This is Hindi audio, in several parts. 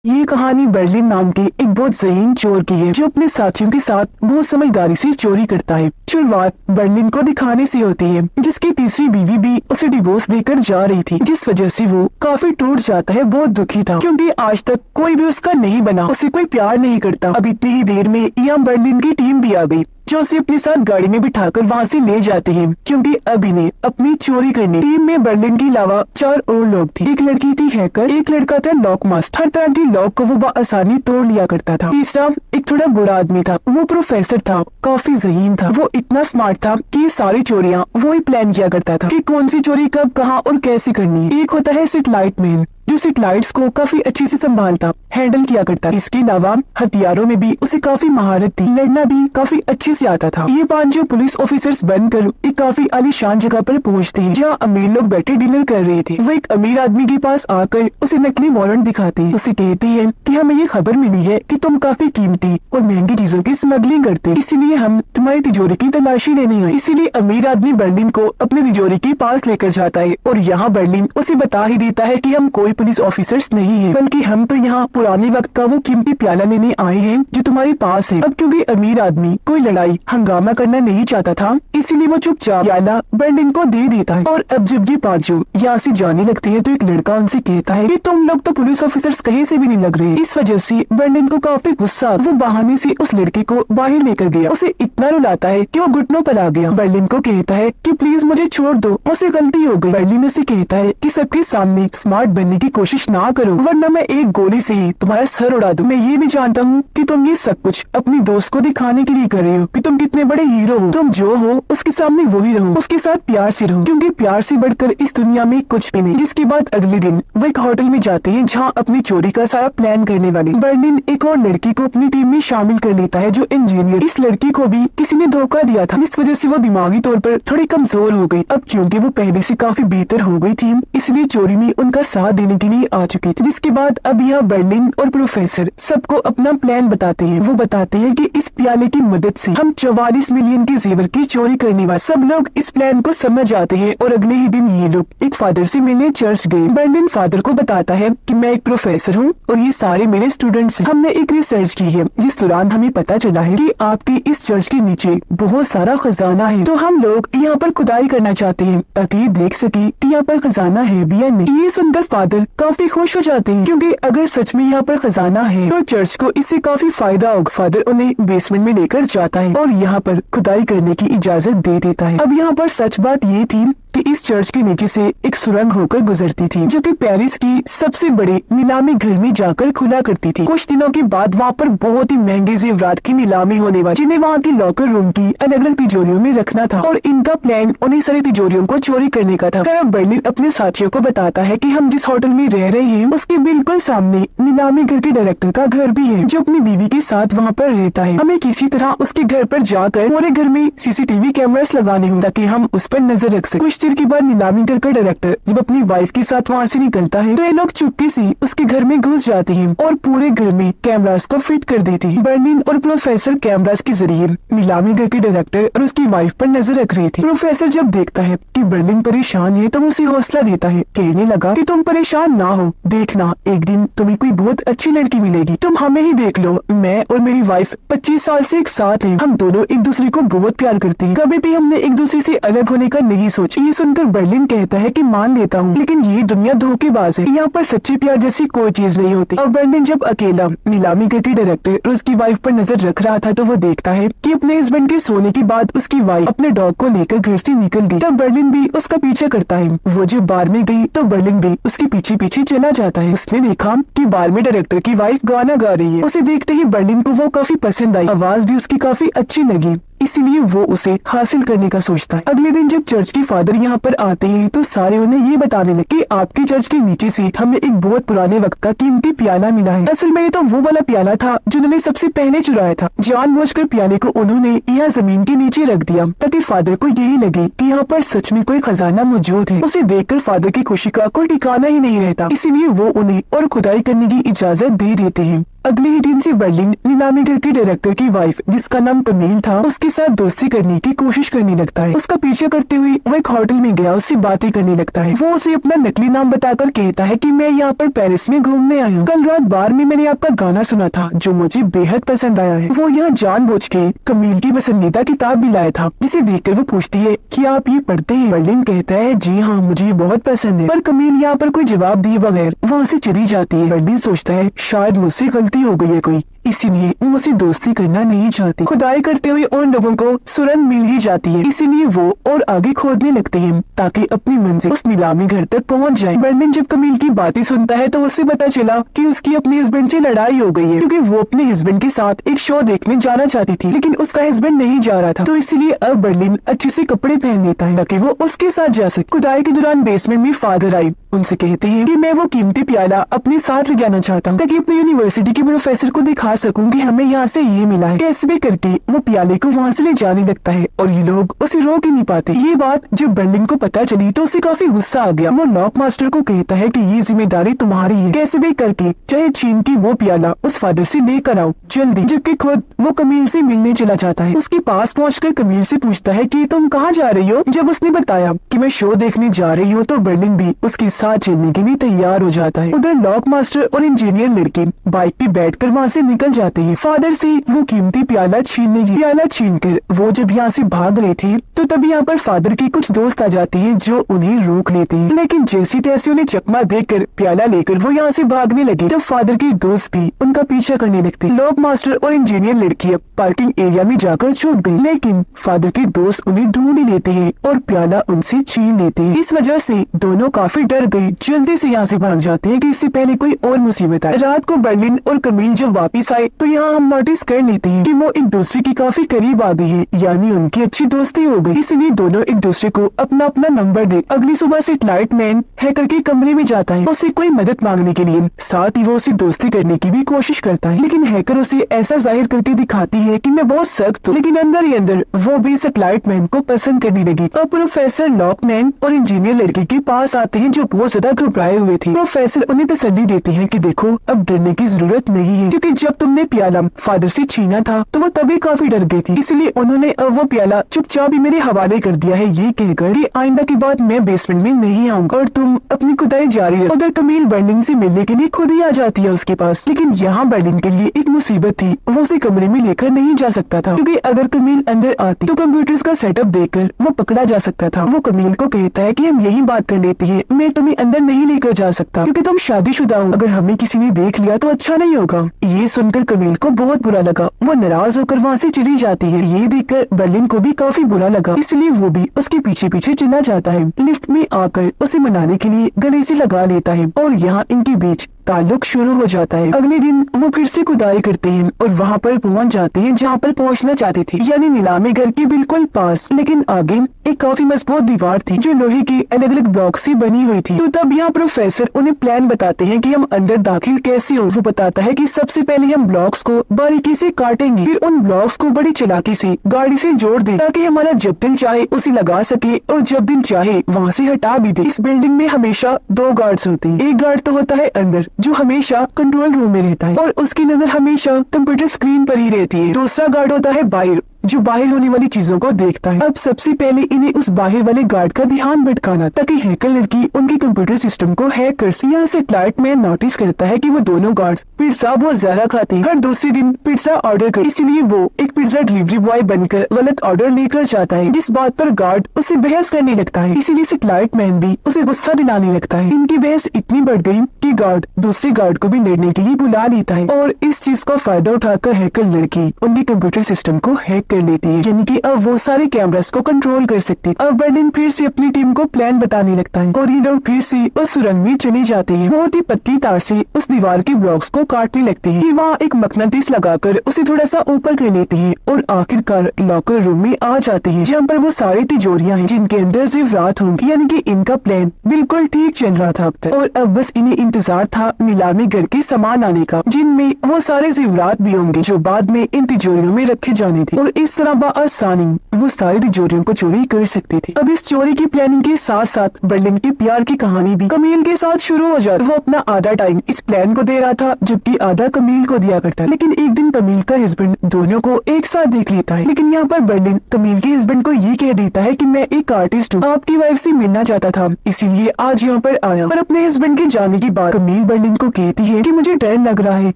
ये कहानी बर्लिन नाम के एक बहुत ज़हीन चोर की है जो अपने साथियों के साथ बहुत समझदारी से चोरी करता है। शुरुआत बर्लिन को दिखाने से होती है जिसकी तीसरी बीवी भी उसे डिवोर्स देकर जा रही थी, जिस वजह से वो काफी टूट जाता है। बहुत दुखी था क्योंकि आज तक कोई भी उसका नहीं बना, उसे कोई प्यार नहीं करता। अब इतनी ही देर में यहाँ बर्लिन की टीम भी आ गई जो उसे अपने साथ गाड़ी में बिठाकर वहाँ से ले जाते हैं क्योंकि अब इन्हें अपनी चोरी करनी। टीम में बर्लिन के अलावा 4 और लोग थे। एक लड़की थी हैकर, एक लड़का था लॉक मास्टर, हर तरह की लॉक को वो बआसानी तोड़ लिया करता था। तीसरा एक थोड़ा बुरा आदमी था, वो प्रोफेसर था, काफी ज़हीन था। वो इतना स्मार्ट था कि ये सारी चोरियाँ वो ही प्लान किया करता था कि कौन सी चोरी कब कहाँ और कैसे करनी है। एक होता है सेटेलाइट मैन जो सेटेलाइट्स को काफी अच्छे से संभालता, हैंडल किया करता। इसके अलावा हथियारों में भी उसे काफी महारत थी, लड़ना भी काफी अच्छे से आता था। ये 5 जो पुलिस ऑफिसर्स बनकर एक काफी आलीशान जगह पर पहुंचते हैं जहाँ अमीर लोग बैठे डिनर कर रहे थे। वो एक अमीर आदमी के पास आकर उसे नकली वारंट दिखाते हैं। उसे कहते हैं कि हमें ये खबर मिली है कि तुम काफी कीमती और महंगी चीजों की स्मगलिंग करते हो, इसीलिए हम तुम्हारी तिजोरी की तलाशी लेने आए। इसीलिए अमीर आदमी बर्लिन को अपनी तिजोरी के पास लेकर जाता है और यहाँ बर्लिन उसे बता ही देता है कि हम कोई पुलिस ऑफिसर्स नहीं है, बल्कि हम तो यहाँ पुराने वक्त का वो कीमती प्याला लेने आए हैं जो तुम्हारे पास है। अब क्योंकि अमीर आदमी कोई लड़ाई हंगामा करना नहीं चाहता था, इसीलिए वो चुपचाप प्याला बर्लिन को दे देता है। और अब जब ये 5 यहाँ से जाने लगते हैं तो एक लड़का उनसे कहता है कि तुम लोग तो पुलिस ऑफिसर्स कहीं से भी नहीं लग रहे। इस वजह से बर्लिन को काफी गुस्सा, वो बहाने से उस लड़के को बाहर लेकर गया, उसे इतना रुलाता है कि वो घुटनों पर आ गया। बर्लिन को कहता है कि प्लीज मुझे छोड़ दो, मुझसे गलती हो गई। बर्लिन उसे कहता है कि सबके सामने स्मार्ट बनने की कोशिश ना करो वरना मैं एक गोली से ही तुम्हारा सर उड़ा दूं। मैं ये भी जानता हूँ कि तुम ये सब कुछ अपनी दोस्त को दिखाने के लिए कर रहे हो कि तुम कितने बड़े हीरो हो। तुम जो हो उसके सामने वही रहो, उसके साथ प्यार से रहो, क्योंकि प्यार से बढ़कर इस दुनिया में कुछ भी नहीं। जिसके बाद अगले दिन वो एक होटल में जाते हैं जहाँ अपनी चोरी का सारा प्लान करने वाले। बर्लिन एक और लड़की को अपनी टीम में शामिल कर लेता है जो इंजीनियर। इस लड़की को भी किसी ने धोखा दिया था, इस वजह से वो दिमागी तौर पर थोड़ी कमजोर हो गई। अब क्योंकि वो पहले से काफी बेहतर हो गई थी, इसलिए चोरी में उनका साथ देने के लिए आ चुके थे। जिसके बाद अब यहाँ बर्लिन और प्रोफेसर सबको अपना प्लान बताते हैं। वो बताते हैं कि इस प्याले की मदद से हम 44 मिलियन के जेवर की चोरी करने वाले। सब लोग इस प्लान को समझ जाते हैं और अगले ही दिन ये लोग एक फादर से मिलने चर्च गए। बर्लिन फादर को बताता है कि मैं एक प्रोफेसर हूँ और ये सारे मेरे स्टूडेंट्स हैं। हमने एक रिसर्च की है जिस दौरान हमें पता चला है कि आपके इस चर्च के नीचे बहुत सारा खजाना है, तो हम लोग यहाँ पर खुदाई करना चाहते हैं ताकि देख सके कि यहाँ पर खजाना है भी या नहीं। ये सुनकर फादर काफी खुश हो जाते हैं क्योंकि अगर सच में यहाँ पर खजाना है तो चर्च को इससे काफी फायदा होगा। फादर उन्हें बेसमेंट में लेकर जाता है और यहाँ पर खुदाई करने की इजाजत दे देता है। अब यहाँ पर सच बात ये थी कि इस चर्च के नीचे से एक सुरंग होकर गुजरती थी जो कि पेरिस की सबसे बड़े नीलामी घर में जाकर खुला करती थी। कुछ दिनों के बाद वहाँ पर बहुत ही महंगे जेवरात की नीलामी होने वाली, जिन्हें वहाँ की लॉकर रूम की अलग अलग तिजोरियों में रखना था और इनका प्लान उन्हीं सारी तिजोरियों को चोरी करने का था। फिर बर्लिन अपने साथियों को बताता है कि हम जिस होटल में रह रहे हैं उसके बिल्कुल सामने नीलामी घर के डायरेक्टर का घर भी है जो अपनी बीवी के साथ वहाँ पर रहता है। हमें किसी तरह उसके घर पर जाकर पूरे घर में सीसीटीवी कैमरास लगाने हों ताकि हम उस पर नजर रख सकें। कुछ देर के बाद नीलामी घर का डायरेक्टर जब अपनी वाइफ के साथ वहाँ से निकलता है तो ये लोग चुपके से उसके घर में घुस जाते हैं और पूरे घर में कैमरास को फिट कर देते हैं। बर्लिन और प्रोफेसर कैमरास के जरिए नीलामी घर के डायरेक्टर और उसकी वाइफ पर नजर रख रहे थे। प्रोफेसर जब देखता है कि बर्लिन परेशान है तो वो उसे हौसला देता है, कहने लगा कि तुम परेशान ना हो, देखना एक दिन तुम्हें कोई बहुत अच्छी लड़की मिलेगी, तुम हमें ही देख लो। मैं और मेरी वाइफ 25 साल से एक साथ हैं, हम दोनों एक दूसरे को बहुत प्यार करते हैं, कभी भी हमने एक दूसरे से अलग होने का नहीं सोचा। ये सुनकर बर्लिन कहता है कि मान लेता हूँ, लेकिन ये दुनिया धोखेबाज है, यहाँ पर सच्चे प्यार जैसी कोई चीज नहीं होती। और बर्लिन जब अकेला नीलामी घर के डायरेक्टर और उसकी वाइफ पर नजर रख रहा था तो वो देखता है कि अपने हस्बैंड के सोने के बाद उसकी वाइफ अपने डॉग को लेकर घर से निकल गई। तब बर्लिन भी उसका पीछा करता है। वो जब बार में गई तो बर्लिन भी उसके पीछे पीछे चला जाता है। उसने देखा कि बार में डायरेक्टर की वाइफ गाना गा रही है। उसे देखते ही बर्लिन को वो काफी पसंद आई, आवाज भी उसकी काफी अच्छी लगी, इसीलिए वो उसे हासिल करने का सोचता है। अगले दिन जब चर्च के फादर यहाँ पर आते हैं तो सारे उन्हें ये बताने लगे कि आपके चर्च के नीचे से हमें एक बहुत पुराने वक्त का कीमती प्याला मिला है। असल में ये तो वो वाला प्याला था जो उन्होंने सबसे पहले चुराया था। जानबूझकर प्याले को उन्होंने यहाँ जमीन के नीचे रख दिया ताकि फादर को यही लगे कि यहाँ पर सच में कोई खजाना मौजूद है। उसे देखकर फादर की खुशी का कोई ठिकाना ही नहीं रहता, इसीलिए वो उन्हें और खुदाई करने की इजाजत दे देते हैं। अगले ही दिन से बर्लिन नीलामी घर के डायरेक्टर की वाइफ, जिसका नाम कमील था, उसके साथ दोस्ती करने की कोशिश करने लगता है। उसका पीछा करते हुए वो एक होटल में गया, उससे बातें करने लगता है। वो उसे अपना नकली नाम बताकर कहता है कि मैं यहाँ पर पेरिस में घूमने आया हूँ। कल रात बार में मैंने आपका गाना सुना था जो मुझे बेहद पसंद आया है। वो यहाँ जानबूझ के कमील की पसंदीदा किताब भी लाया था, जिसे देखकर वो पूछती है कि आप ये पढ़ते हैं? बर्लिन कहता है जी हाँ, मुझे ये बहुत पसंद है। पर कमील यहाँ पर कोई जवाब दिए बगैर वहाँ से चली जाती है। बर्लिन सोचता है शायद मुझसे गलती हो गई है कोई, इसीलिए वो मुझसे दोस्ती करना नहीं चाहती। खुदाई करते हुए उन लोगों को सुरंग मिल ही जाती है, इसीलिए वो और आगे खोदने लगते हैं ताकि अपनी मंजिल उस नीलामी घर तक पहुंच जाए। बर्लिन जब कमील की बातें सुनता है तो उससे पता चला कि उसकी अपने हस्बैंड से लड़ाई हो गई है, क्योंकि वो अपने हस्बैंड के साथ एक शो देखने जाना चाहती थी, लेकिन उसका हस्बैंड नहीं जा रहा था। तो इसीलिए अब बर्लिन अच्छे से कपड़े पहन लेता है ताकि वो उसके साथ जा सके। खुदाई के दौरान बेसमेंट में फादर आए, उनसे कहते हैं कि मैं वो कीमती प्याला अपने साथ ले जाना चाहता हूँ ताकि अपनी यूनिवर्सिटी के प्रोफेसर को दिखा सकूं कि हमें यहाँ से ये मिला है। कैसे भी करके वो प्याले को वहाँ से ले जाने लगता है और ये लोग उसे रोक ही नहीं पाते। ये बात जब बर्लिन को पता चली तो उसे काफी गुस्सा आ गया। वो लॉक मास्टर को कहता है कि ये जिम्मेदारी तुम्हारी है, कैसे भी करके चाहे चीन की वो प्याला उस फादर से लेकर आओ जल्दी। जबकि खुद वो कमील से मिलने चला जाता है। उसके पास पहुँचकर कमील से पूछता है कि तुम कहाँ जा रही हो। जब उसने बताया कि मैं शो देखने जा रही हूँ तो बर्लिन भी उसके साथ चलने के लिए तैयार हो जाता है। उधर लॉक मास्टर और इंजीनियर लड़की बाइक पे बैठकर वहाँ से निकल जाते हैं। फादर से वो कीमती प्याला छीन कर वो जब यहाँ से भाग रहे थे तो तभी यहाँ पर फादर के कुछ दोस्त आ जाते हैं जो उन्हें रोक लेते हैं, लेकिन जैसी तैसी उन्हें चकमा देकर प्याला लेकर वो यहाँ से भागने लगे तो फादर के दोस्त भी उनका पीछा करने लगते। लॉक मास्टर और इंजीनियर लड़की अब पार्किंग एरिया में जाकर छुप गई, लेकिन फादर के दोस्त उन्हें ढूंढ ही लेते हैं और प्याला उनसे छीन लेते हैं। इस वजह से दोनों काफी डर गए, जल्दी से यहाँ से भाग जाते हैं कि इससे पहले कोई और मुसीबत आए। रात को बर्लिन और कमील जब वापस आए तो यहाँ हम नोटिस कर लेते हैं कि वो एक दूसरे के काफी करीब आ गए हैं, यानी उनकी अच्छी दोस्ती हो गई। इसलिए दोनों एक दूसरे को अपना अपना नंबर दे। अगली सुबह सेटेलाइट मैन हैकर के कमरे में जाता है उससे कोई मदद मांगने के लिए, साथ ही वो उसे दोस्ती करने की भी कोशिश करता है, लेकिन हैकर उसे ऐसा जाहिर करके दिखाती है कि मैं बहुत सख्त हूँ, लेकिन अंदर ही अंदर वो भी सेटेलाइट मैन को पसंद करने लगी। अब प्रोफेसर लॉकमैन और इंजीनियर लड़की के पास आते हैं जो बहुत ज्यादा घबराए हुए थे। प्रोफेसर उन्हें तसल्ली देते हैं कि देखो अब डरने की जरूरत नहीं है, क्योंकि जब तुमने प्याला फादर से छीना था तो वो तभी काफी डर गई थी, इसलिए उन्होंने अब वो प्याला चुपचाप ही मेरे हवाले कर दिया है, ये कहकर कि आइंदा की बात मैं बेसमेंट में नहीं आऊंगा और तुम अपनी खुदाई जारी रखो। उधर कमील बर्लिन से मिलने के लिए खुद ही आ जाती है उसके पास, लेकिन यहाँ बर्लिन के लिए एक मुसीबत थी, वो उसे कमरे में लेकर नहीं जा सकता था, क्योंकि अगर कमील अंदर आती तो कंप्यूटर्स का सेटअप देखकर वो पकड़ा जा सकता था। वो कमील को कहता है कि हम यही बात कर लेते हैं, मैं तुम्हें अंदर नहीं लेकर जा सकता क्योंकि तुम शादीशुदा हो, अगर हमें किसी ने देख लिया तो अच्छा नहीं होगा। ये सुनकर कमील को बहुत बुरा लगा, वो नाराज होकर वहाँ से चली जाती है। ये देखकर बर्लिन को भी काफी बुरा लगा, इसलिए वो भी उसके पीछे पीछे चला जाता है। लिफ्ट में आकर उसे मनाने के लिए गले से लगा लेता है और यहाँ इनके बीच ताल्लुक शुरू हो जाता है। अगले दिन वो फिर से खुदाई करते हैं और वहाँ पर पहुँच जाते हैं जहाँ पर पहुँचना चाहते थे, यानी नीलामी घर के बिल्कुल पास, लेकिन आगे एक काफी मजबूत दीवार थी जो लोहे के अलग अलग ब्लॉक से बनी हुई थी। तो तब यहाँ प्रोफेसर उन्हें प्लान बताते हैं कि हम अंदर दाखिल कैसे हो। वो बताता है कि सबसे पहले हम ब्लॉक्स को बारीकी से काटेंगे, फिर उन ब्लॉक्स को बड़ी चालाकी से गाड़ी से जोड़ दें ताकि हमारा जब दिल चाहे उसे लगा सके और जब दिल चाहे वहाँ से हटा भी दे। इस बिल्डिंग में हमेशा 2 गार्ड्स होते हैं, एक गार्ड तो होता है अंदर जो हमेशा कंट्रोल रूम में रहता है और उसकी नजर हमेशा कंप्यूटर स्क्रीन पर ही रहती है। दूसरा गार्ड होता है बाहर जो बाहर होने वाली चीजों को देखता है। अब सबसे पहले इन्हें उस बाहर वाले गार्ड का ध्यान भटकाना ताकि हैकर लड़की उनके कंप्यूटर सिस्टम को हैक कर सके। यहाँ सेटेलाइट मैन नोटिस करता है कि वो दोनों गार्ड्स पिज्जा बहुत ज्यादा खाते हैं, हर दूसरे दिन पिज्जा ऑर्डर कर, इसलिए वो एक पिज्जा डिलीवरी बॉय बनकर गलत ऑर्डर लेकर जाता है, जिस बात पर गार्ड उससे बहस करने लगता है। इसीलिए सेटेलाइट मैन भी उसे गुस्सा दिलाने लगता है। इनकी बहस इतनी बढ़ गई कि गार्ड दूसरे गार्ड को भी लड़ने के लिए बुला लेता है और इस चीज का फायदा उठाकर हैकर लड़की उनके कंप्यूटर सिस्टम को हैक कर लेती है, यानी कि अब वो सारे कैमरास को कंट्रोल कर सकती है। अब बर्लिन फिर से अपनी टीम को प्लान बताने लगता है और ये लोग फिर से उस सुरंग में चले जाते हैं। बहुत ही पतली तार से उस दीवार के ब्लॉक्स को काटने लगते हैं। फिर वहाँ एक मकनातीस लगाकर उसे थोड़ा सा ऊपर कर लेते हैं और आखिरकार लॉकर रूम में आ जाते हैं जहाँ पर वो सारी तिजोरियां हैं जिनके अंदर ज़ेवरात होंगी, यानी कि इनका प्लान बिल्कुल ठीक चल रहा था अब तक। और अब बस इन्हें इंतजार था नीलामी घर के सामान आने का, जिनमें वो सारे ज़ेवरात भी होंगे जो बाद में इन तिजोरियों में रखे जाने थे। और इस तरह बआसानी वो सारी तिजोरियों को चोरी कर सकते थे। अब इस चोरी की प्लानिंग के साथ साथ बर्लिन की प्यार की कहानी भी कमील के साथ शुरू हो जाती। वो अपना आधा टाइम इस प्लान को दे रहा था जबकि आधा कमील को दिया करता। लेकिन एक दिन कमील का हस्बैंड दोनों को एक साथ देख लेता है। लेकिन यहाँ पर बर्लिन कमील के हस्बैंड को ये कह देता है कि मैं एक आर्टिस्ट हूँ, आपकी वाइफ से मिलना चाहता था, इसीलिए आज यहाँ पर आया। पर अपने हस्बैंड के जाने के बाद कमील बर्लिन को कहती है कि मुझे डर लग रहा है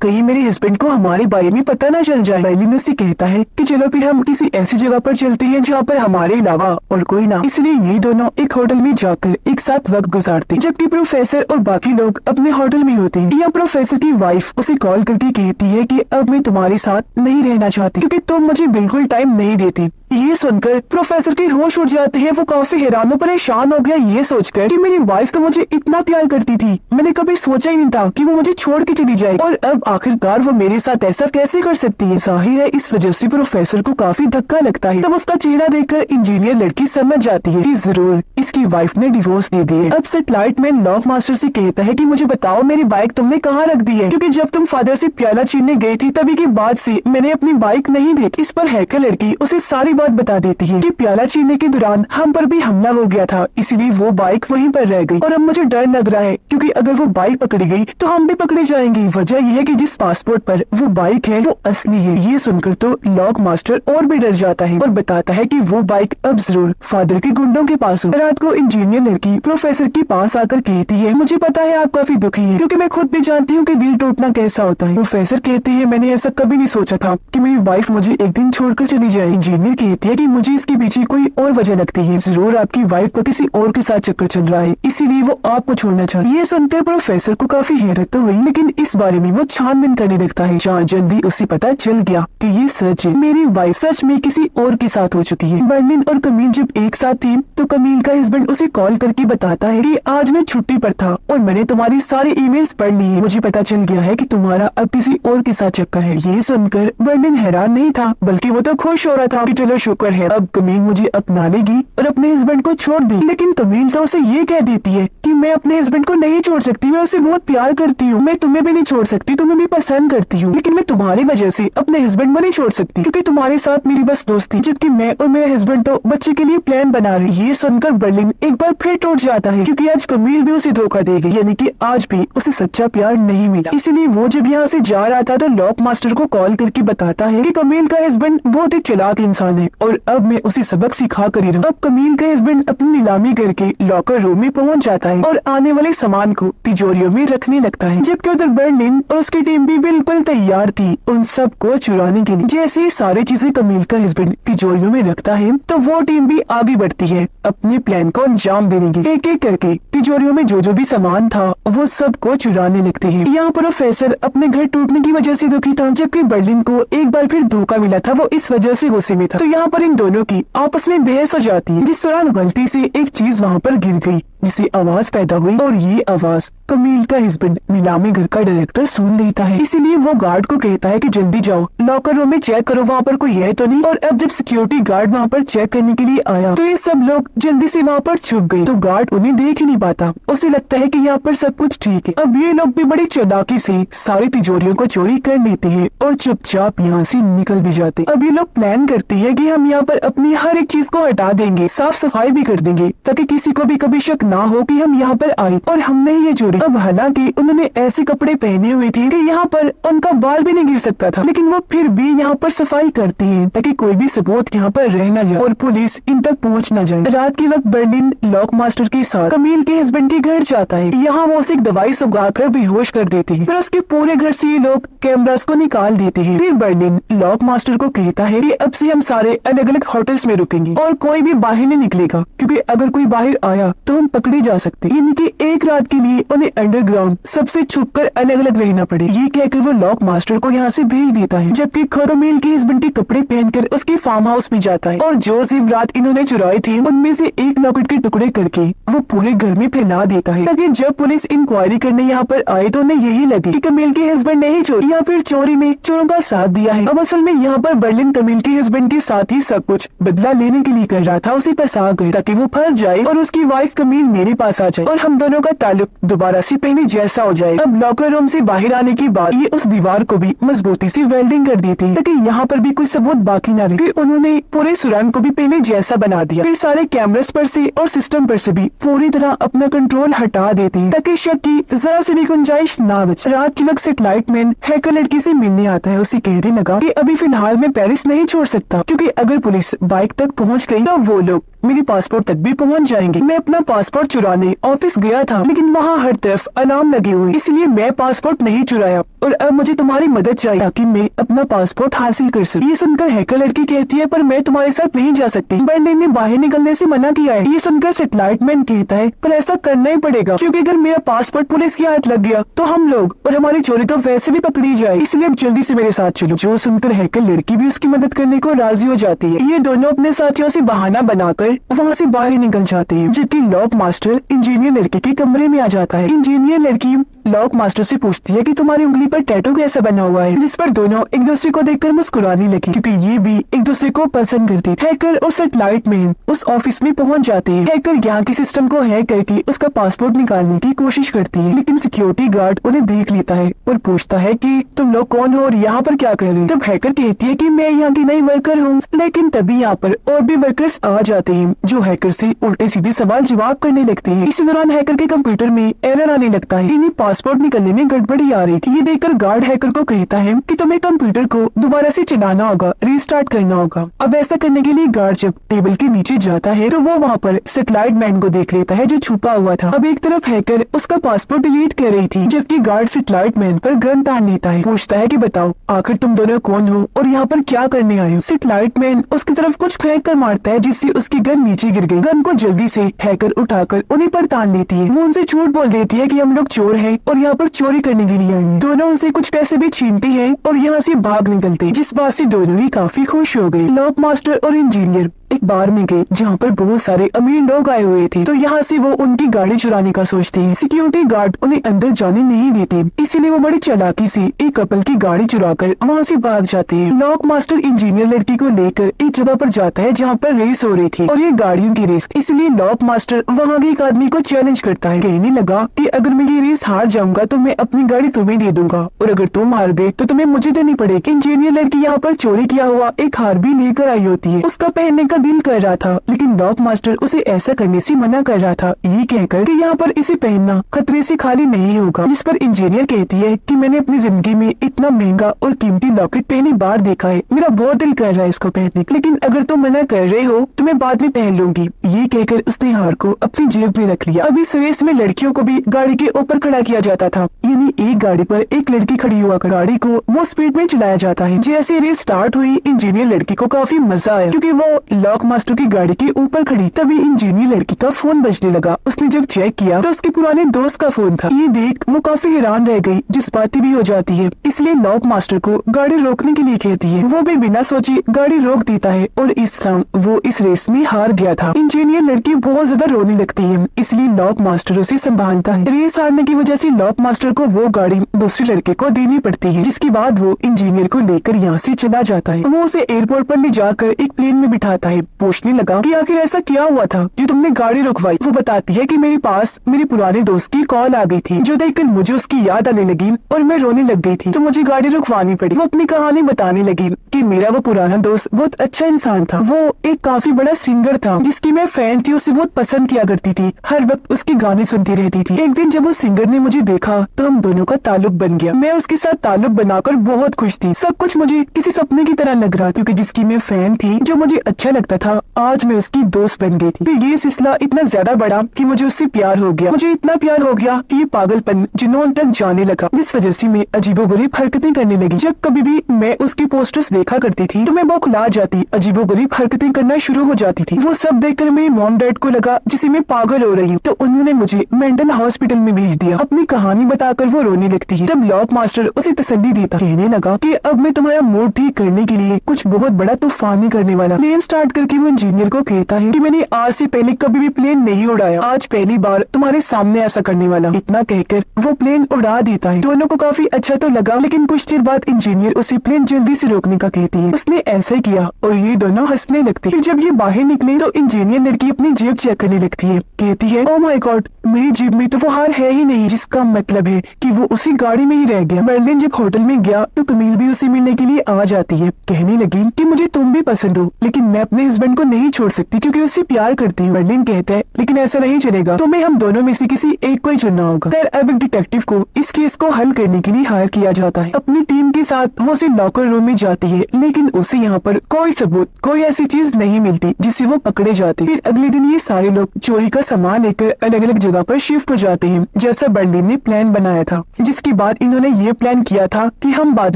कहीं मेरे हस्बैंड को हमारे बारे में पता न चल जाए। बर्लिन उससे कहता है कि चलो फिर हम किसी ऐसी जगह पर चलते हैं जहाँ पर हमारे अलावा और कोई ना। इसलिए ये दोनों एक होटल में जाकर एक साथ वक्त गुजारते जबकि प्रोफेसर और बाकी लोग अपने होटल में होते हैं। या प्रोफेसर की वाइफ उसे कॉल करके कहती है कि अब मैं तुम्हारे साथ नहीं रहना चाहती क्योंकि तुम मुझे बिल्कुल टाइम नहीं देती। ये सुनकर प्रोफेसर के होश उड़ जाते हैं। वो काफी हैरान और परेशान हो गया ये सोचकर कि मेरी वाइफ तो मुझे इतना प्यार करती थी, मैंने कभी सोचा ही नहीं था कि वो मुझे छोड़ के चली जाए और अब आखिरकार वो मेरे साथ ऐसा कैसे कर सकती है। जाहिर है इस वजह से प्रोफेसर को काफी धक्का लगता है। तब उसका चेहरा देखकर इंजीनियर लड़की समझ जाती है कि जरूर इसकी वाइफ ने डिवोर्स दे दी है। अब सेटेलाइट मैन लॉक मास्टर से कहता है कि मुझे बताओ मेरी बाइक तुमने कहाँ रख दी है, क्योंकि जब तुम फादर से प्याला छीनने गई थी तभी के बाद से मैंने अपनी बाइक नहीं देखी। इस पर हैकर लड़की उसे सारी बात बता देती है कि प्याला छीनने के दौरान हम पर भी हमला हो गया था, इसलिए वो बाइक वहीं पर रह गई और अब मुझे डर लग रहा है क्योंकि अगर वो बाइक पकड़ी गई तो हम भी पकड़े जाएंगे। वजह यह है कि जिस पासपोर्ट पर वो बाइक है वो असली है। ये सुनकर तो लॉक मास्टर और भी डर जाता है और बताता है कि वो बाइक अब जरूर फादर के गुंडों के पास हो। रात को इंजीनियर लड़की प्रोफेसर के पास आकर कहती है मुझे पता है आप काफी दुखी हैं क्योंकि मैं खुद भी जानती हूँ कि दिल टूटना कैसा होता है। प्रोफेसर कहते हैं मैंने ऐसा कभी नहीं सोचा था कि मेरी वाइफ मुझे एक दिन छोड़कर चली जाए। इंजीनियर कहती है कि मुझे इसके पीछे कोई और वजह लगती है, जरूर आपकी वाइफ को किसी और के साथ चक्कर चल रहा है इसीलिए वो आपको छोड़ना चाहती है। ये सुनकर प्रोफेसर को काफी हैरत तो हुई लेकिन इस बारे में वो छानबीन करने लगता है। जहाँ जल्दी उसे पता चल गया कि ये सच है, मेरी वाइफ सच में किसी और के साथ हो चुकी है। बर्लिन और कमील जब एक साथ थी तो कमील का हस्बैंड उसे कॉल करके बताता है कि आज मैं छुट्टी पर था और मैंने तुम्हारी सारी ईमेल्स पढ़ ली है, मुझे पता चल गया है कि तुम्हारा अब किसी और के साथ चक्कर है। ये सुनकर बर्लिन हैरान नहीं था बल्कि वो तो खुश हो रहा था कि चलो शुक्र है अब कमील मुझे अपना लेगी और अपने हस्बैंड को छोड़ दी। लेकिन कमील तो उसे ये कह देती है कि मैं अपने हस्बैंड को नहीं छोड़ सकती, मैं उसे बहुत प्यार करती हूँ, मैं तुम्हें भी नहीं छोड़ सकती, तुम्हें भी पसंद करती हूँ, लेकिन मैं तुम्हारी वजह से अपने हस्बैंड को नहीं छोड़ सकती क्योंकि तुम्हारे साथ मेरी बस दोस्ती, जबकि मैं और मेरे हस्बैंड तो बच्चे के लिए प्लान बना रहे। ये सुनकर बर्लिन एक बार फिर टूट जाता है क्योंकि आज कमील भी उसे धोखा देगी, यानी कि आज भी उसे सच्चा प्यार नहीं मिला। इसलिए वो जब यहाँ से जा रहा था तो लॉक मास्टर को कॉल करके बताता है कि कमील का हस्बैंड बहुत ही चालाक इंसान है और अब मैं उसे सबक सिखा कर ही रहूं। अब कमील का हस्बैंड अपनी नीलामी करके लॉकर रूम में पहुंच जाता है और आने वाले सामान को तिजोरियों में रखने लगता है, जबकि उधर बर्लिन और उसकी टीम भी बिल्कुल तैयार थी उन सब को चुराने के लिए। जैसे ही सारी चीजें कमील का हस्बैंड तिजोरियों में रखता है तो वो टीम भी आगे बढ़ती है अपने प्लान को अंजाम देने के। एक एक करके तिजोरियों में जो भी सामान था वो सब को चुराने लगते हैं। यहाँ प्रोफेसर अपने घर टूटने की वजह से दुखी था, जबकि बर्लिन को एक बार फिर धोखा मिला था, वो इस वजह से गुस्से में था। तो यहाँ पर इन दोनों की आपस में बहस हो जाती है जिस दौरान गलती से एक चीज वहाँ पर गिर गई जिससे आवाज पैदा हुई और ये आवाज कमील का हस्बैंड नीलामी घर का डायरेक्टर सुन लेता है। इसीलिए वो गार्ड को कहता है कि जल्दी जाओ लॉकर रूम में चेक करो वहाँ पर कोई है तो नहीं। और अब जब सिक्योरिटी गार्ड वहाँ पर चेक करने के लिए आया तो ये सब लोग जल्दी से वहाँ पर छुप गए, तो गार्ड उन्हें देख ही नहीं पाता, उसे लगता है कि यहाँ पर सब कुछ ठीक है। अब ये लोग भी बड़ी चालाकी से सारी तिजोरियों को चोरी कर लेते हैं और चुपचाप यहाँ से निकल भी जाते। अब ये लोग प्लान करते हैं कि हम यहाँ पर अपनी हर एक चीज को हटा देंगे, साफ सफाई भी कर देंगे ताकि किसी को भी कभी शक ना हो कि हम यहाँ पर आए और हमने ये चोरी। अब हालांकि उन्होंने ऐसे कपड़े पहने हुए थे कि यहाँ पर उनका बाल भी नहीं गिर सकता था, लेकिन वो फिर भी यहाँ पर सफाई करती हैं ताकि कोई भी सबूत यहाँ पर रह न जाए और पुलिस इन तक पहुँच न जाए। रात के वक्त बर्लिन लॉक मास्टर के साथ कमील के हस्बैंड के घर जाता है। यहाँ वो उसे एक दवाई सुगाकर बेहोश कर देते हैं, फिर उसके पूरे घर से ये लोग कैमरास को निकाल देते हैं। फिर बर्लिन लॉक मास्टर को कहता है कि अब से हम सारे अलग अलग होटल्स में रुकेंगे और कोई भी बाहर नहीं निकलेगा क्योंकि अगर कोई बाहर आया तो हम पकड़े जा सकते, यानी कि एक रात के लिए उन्हें अंडरग्राउंड सबसे छुपकर अलग अलग रहना पड़े। ये कहकर वो लॉक मास्टर को यहाँ से भेज देता है, जबकि कमील के हस्बैंड के कपड़े पहनकर उसके फार्म हाउस में जाता है और जो जेवरात इन्होंने चुराए थे उनमें से एक लॉकेट के टुकड़े करके वो पूरे घर में फैला देता है ताकि जब पुलिस इंक्वायरी करने यहाँ पर आए तो उन्हें यही लगे कि कमील के हस्बैंड ने ही चोरी या फिर चोरी में चोरों का साथ दिया है। अब असल में यहाँ पर बर्लिन कमील के हस्बैंड के साथ ही सब कुछ बदला लेने के लिए कर रहा था, उसे फंसा गए ताकि वो फंस जाए और उसकी वाइफ कमील मेरे पास आ जाए और हम दोनों का ताल्लुक दोबारा से पहले जैसा हो जाए। अब लॉकर रूम से बाहर आने के बाद ये उस दीवार को भी मजबूती से वेल्डिंग कर दी थी ताकि यहाँ पर भी कोई सबूत बाकी न रहे। फिर उन्होंने पूरे सुरंग को भी पहले जैसा बना दिया। फिर सारे कैमरास पर से और सिस्टम पर से भी पूरी तरह अपना कंट्रोल हटा देते ताकि शक की जरा से भी गुंजाइश ना बचे। रात के वक्त सेटेलाइट मैन हैकर लड़की से मिलने आता है। उसे कहने लगा कि अभी फिलहाल मैं पेरिस नहीं छोड़ सकता क्योंकि अगर पुलिस बाइक तक पहुंच गई तो वो लोग मेरे पासपोर्ट तक भी पहुंच जाएंगे। मैं अपना पासपोर्ट चुराने ऑफिस गया था लेकिन वहाँ हर तरफ अलार्म लगे हुए, इसलिए मैं पासपोर्ट नहीं चुराया और अब मुझे तुम्हारी मदद चाहिए ताकि मैं अपना पासपोर्ट हासिल कर सकूं। ये सुनकर हैकर लड़की कहती है पर मैं तुम्हारे साथ नहीं जा सकती, बर्लिन ने बाहर निकलने से मना किया है। ये सुनकर सेटेलाइट मैन कहता है पर ऐसा करना ही पड़ेगा क्योंकि अगर मेरा पासपोर्ट पुलिस की हाथ लग गया तो हम लोग और हमारी चोरी तो वैसे भी पकड़ी जाए, इसलिए अब जल्दी से मेरे साथ चलो। जो सुनकर हैकर लड़की भी उसकी मदद करने को राजी हो जाती है। ये दोनों अपने साथियों से बहाना बनाकर वहाँ से बाहर निकल जाते हैं जबकि लॉक मास्टर इंजीनियर लड़की के कमरे में आ जाता है। इंजीनियर लड़की लॉक मास्टर से पूछती है कि तुम्हारी उंगली पर टैटू कैसा बना हुआ है, जिस पर दोनों एक दूसरे को देखकर मुस्कुराने लगे क्योंकि ये भी एक दूसरे को पसंद करते थे। हैकर और सेटेलाइट मैन उस ऑफिस में पहुंच जाते हैं। हैकर यहाँ के सिस्टम को हैक करके उसका पासपोर्ट निकालने की कोशिश करती है लेकिन सिक्योरिटी गार्ड उन्हें देख लेता है और पूछता है कि तुम लोग कौन हो और यहाँ पर क्या कर रहे हो। तब हैकर कहती है कि मैं यहाँ की नई वर्कर हूँ, लेकिन तभी यहाँ पर और भी वर्कर्स आ जाते हैं जो हैकर से उल्टे सीधे सवाल जवाब करने लगते हैं। इसी दौरान हैकर के कंप्यूटर में एरर आने लगता है। इन्हें पासपोर्ट निकलने में गड़बड़ी आ रही थी। ये देखकर गार्ड हैकर को कहता है कि तुम्हें कंप्यूटर को दोबारा से चलाना होगा, रीस्टार्ट करना होगा। अब ऐसा करने के लिए गार्ड जब टेबल के नीचे जाता है तो वो वहाँ पर सेटेलाइट मैन को देख लेता है जो छुपा हुआ था। अब एक तरफ हैकर उसका पासपोर्ट डिलीट कर रही थी जबकि गार्ड सेटेलाइट मैन पर गन तान लेता है। पूछता है कि बताओ आखिर तुम दोनों कौन हो और यहाँ पर क्या करने आए हो। सेटेलाइट मैन उसकी तरफ कुछ फेंक कर मारता है जिससे उसकी गन नीचे गिर गई। गन को जल्दी से हैकर उठाकर उन्हीं पर तान लेती है। वो उनसे झूठ बोल देती है कि हम लोग चोर हैं और यहाँ पर चोरी करने के लिए आए हैं। दोनों उनसे कुछ पैसे भी छीनते हैं और यहाँ से भाग निकलते हैं, जिस बात से दोनों ही काफी खुश हो गए। लॉक मास्टर और इंजीनियर एक बार में गए जहाँ पर बहुत सारे अमीर लोग आए हुए थे तो यहाँ से वो उनकी गाड़ी चुराने का सोचते हैं। सिक्योरिटी गार्ड उन्हें अंदर जाने नहीं देते, इसीलिए वो बड़ी चालाकी से एक कपल की गाड़ी चुराकर वहाँ से भाग जाते हैं। लॉक मास्टर इंजीनियर लड़की को लेकर एक जगह पर जाता है जहाँ पर रेस हो रही थी और ये गाड़ियों की रेस, इसलिए लॉक मास्टर वहाँ के एक आदमी को चैलेंज करता है। कहने लगा कि अगर मैं ये रेस हार जाऊंगा तो मैं अपनी गाड़ी तुम्हें दे दूंगा और अगर तुम हार गए तो तुम्हें मुझे देनी पड़ेगी। इंजीनियर लड़की यहाँ पर चोरी किया हुआ एक हार भी लेकर आई होती है। उसका पहनने का दिल कर रहा था लेकिन लॉक मास्टर उसे ऐसा करने से मना कर रहा था, ये कहकर कि यहाँ पर इसे पहनना खतरे से खाली नहीं होगा। जिस पर इंजीनियर कहती है कि मैंने अपनी जिंदगी में इतना महंगा और कीमती लॉकेट पहली बार देखा है, मेरा बहुत दिल कर रहा है इसको पहनने, लेकिन अगर तुम मना कर रहे हो तो मैं बाद में पहन लूंगी। ये कहकर उसने हार को अपनी जेब में रख लिया। अब इस रेस में लड़कियों को भी गाड़ी के ऊपर खड़ा किया जाता था, यानी एक गाड़ी पर एक लड़की खड़ी हुआ कर गाड़ी को वो स्पीड में चलाया जाता है। जैसे रेस स्टार्ट हुई इंजीनियर लड़की को काफी मजा आया क्योंकि वो लॉक मास्टर की गाड़ी के ऊपर खड़ी। तभी इंजीनियर लड़की का फोन बजने लगा। उसने जब चेक किया तो उसके पुराने दोस्त का फोन था। ये देख वो काफी हैरान रह गई, जज्बाती भी हो जाती है, इसलिए लॉक मास्टर को गाड़ी रोकने के लिए कहती है। वो भी बिना सोचे गाड़ी रोक देता है और इस तरह वो इस रेस में हार गया था। इंजीनियर लड़की बहुत ज्यादा रोने लगती है, इसलिए लॉक मास्टर उसे संभालता है। रेस हारने की वजह से लॉक मास्टर को वो गाड़ी दूसरे लड़के को देनी पड़ती है, जिसके बाद वो इंजीनियर को लेकर यहाँ से चला जाता है। वो उसे एयरपोर्ट पर ले जाकर एक प्लेन में बिठाता है। पूछने लगा कि आखिर ऐसा क्या हुआ था जो तुमने गाड़ी रुकवाई। वो बताती है कि मेरे पास मेरे पुराने दोस्त की कॉल आ गई थी जो देखकर मुझे उसकी याद आने लगी और मैं रोने लग गई थी, तो मुझे गाड़ी रुकवानी पड़ी। वो अपनी कहानी बताने लगी कि मेरा वो पुराना दोस्त बहुत अच्छा इंसान था। वो एक काफी बड़ा सिंगर था जिसकी मैं फैन थी, उसे बहुत पसंद किया करती थी, हर वक्त उसके गाने सुनती रहती थी। एक दिन जब उस सिंगर ने मुझे देखा तो हम दोनों का ताल्लुक बन गया। मैं उसके साथ ताल्लुक बनाकर बहुत खुश थी। सब कुछ मुझे किसी सपने की तरह लग रहा क्योंकि जिसकी मैं फैन थी, जो मुझे अच्छा लगता था, आज मैं उसकी दोस्त बन गई थी। फिर ये सिलसिला इतना ज्यादा बढ़ा कि मुझे उससे प्यार हो गया। मुझे इतना प्यार हो गया कि ये पागलपन जुनून तक जाने लगा, जिस वजह से मैं अजीबोगरीब हरकतें करने लगी। जब कभी भी मैं उसकी पोस्टर्स देखा करती थी तो मैं बौखला जाती, अजीबोगरीब हरकतें करना शुरू हो जाती थी। वो सब देखकर मेरी मॉम डैड को लगा जिसे मैं पागल हो रही हूँ, तो उन्होंने मुझे मेंटल हॉस्पिटल में भेज दिया। अपनी कहानी बताकर वो रोने लगती है। तब लॉक मास्टर उसे तसल्ली देता, कहने लगा कि अब मैं तुम्हारा मूड ठीक करने के लिए कुछ बहुत बड़ा तूफान नहीं करने वाला। प्लेन स्टार्ट करके वो इंजीनियर को कहता है कि मैंने आज से पहले कभी भी प्लेन नहीं उड़ाया, आज पहली बार तुम्हारे सामने ऐसा करने वाला। इतना कहकर वो प्लेन उड़ा देता है। दोनों को काफी अच्छा तो लगा, लेकिन कुछ देर बाद इंजीनियर उसे प्लेन जल्दी से रोकने का कहती है। उसने ऐसा किया और ये दोनों हंसने लगते। फिर जब ये बाहर निकले तो इंजीनियर लड़की अपनी जेब चेक करने लगती है। कहती है, ओ माय गॉड, मेरी जेब में तो वो हार है ही नहीं, जिसका मतलब है कि वो उसी गाड़ी में ही रह गया। बर्लिन जब होटल में गया तो कमील भी उसे मिलने के लिए आ जाती है। कहने लगी कि मुझे तुम भी पसंद हो, लेकिन मैं अपने हस्बैंड को नहीं छोड़ सकती क्योंकि उससे प्यार करती हूँ। बर्लिन कहता है, लेकिन ऐसा नहीं चलेगा, तुम्हें हम दोनों में से किसी एक को ही चुनना होगा। खैर अब एक डिटेक्टिव को इस केस को हल करने के लिए हायर किया जाता है। अपनी टीम के साथ वो उसे लॉकर रूम में जाती है, लेकिन उसे यहाँ पर कोई सबूत, कोई ऐसी चीज नहीं मिलती जिससे वो पकड़े जाते। फिर अगले दिन ये सारे लोग चोरी का सामान लेकर अलग अलग जगह पर शिफ्ट हो जाते हैं, जैसा बर्लिन ने प्लान बनाया था। जिसके बाद इन्होंने ये प्लान किया था कि हम बाद